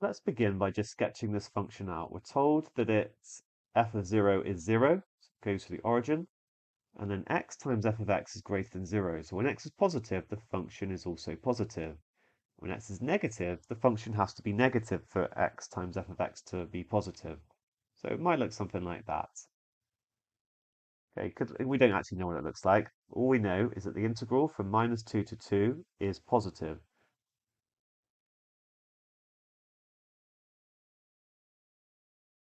Let's begin by just sketching this function out. We're told that its f of 0 is 0, so it goes to the origin, and then x times f of x is greater than 0. So when x is positive, the function is also positive. When x is negative, the function has to be negative for x times f of x to be positive. So it might look something like that. Okay, we don't actually know what it looks like. All we know is that the integral from -2 to 2 is positive.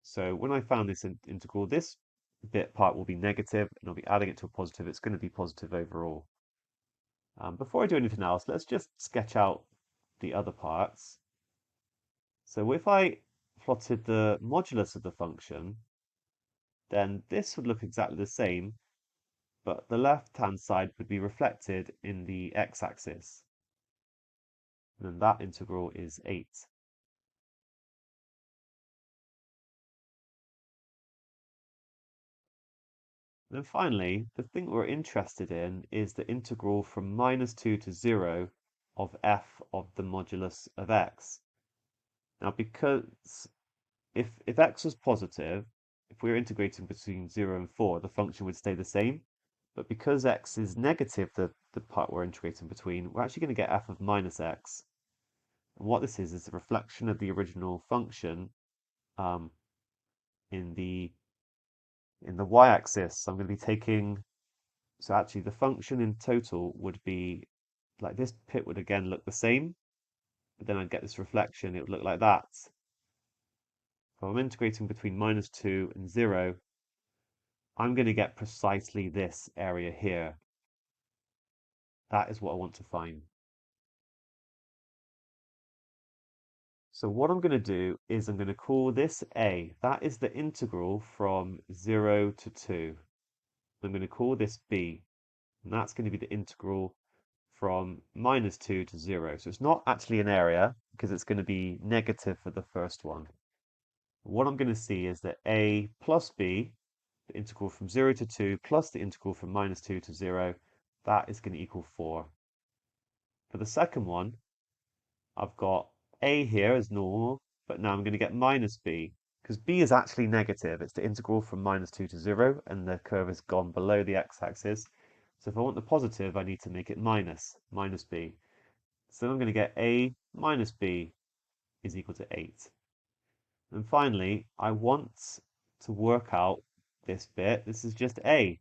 So when I found this integral, this bit part will be negative, and I'll be adding it to a positive. It's going to be positive overall. Before I do anything else, let's just sketch out the other parts. So if I plotted the modulus of the function, then this would look exactly the same, but the left-hand side would be reflected in the x-axis. And then that integral is 8. And then finally, the thing we're interested in is the integral from -2 to 0 of f of the modulus of x. Now, because if x was positive, if we were integrating between 0 and 4, the function would stay the same. But because x is negative, the part we're integrating between, we're actually going to get f of minus x. And what this is a reflection of the original function um, in the y-axis. So I'm going to be taking, so actually the function in total would be, like this pit would again look the same, but then I'd get this reflection, it would look like that. So I'm integrating between -2 and 0. I'm going to get precisely this area here. That is what I want to find. So what I'm going to do is I'm going to call this a. That is the integral from 0 to 2. I'm going to call this b. And that's going to be the integral from -2 to 0. So it's not actually an area because it's going to be negative for the first one. What I'm going to see is that a plus b, the integral from 0 to 2, plus the integral from -2 to 0, that is going to equal 4. For the second one, I've got a here as normal, but now I'm going to get minus b, because b is actually negative. It's the integral from -2 to 0, and the curve has gone below the x-axis. So if I want the positive, I need to make it minus b. So I'm going to get a minus b is equal to 8. And finally, I want to work out this bit. This is just a.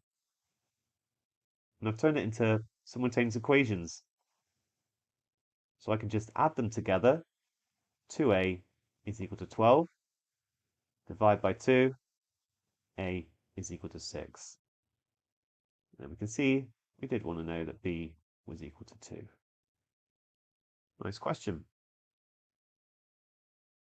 And I've turned it into simultaneous equations. So I can just add them together. 2a is equal to 12. Divide by 2, a is equal to 6. And we can see we did want to know that b was equal to 2. Nice question.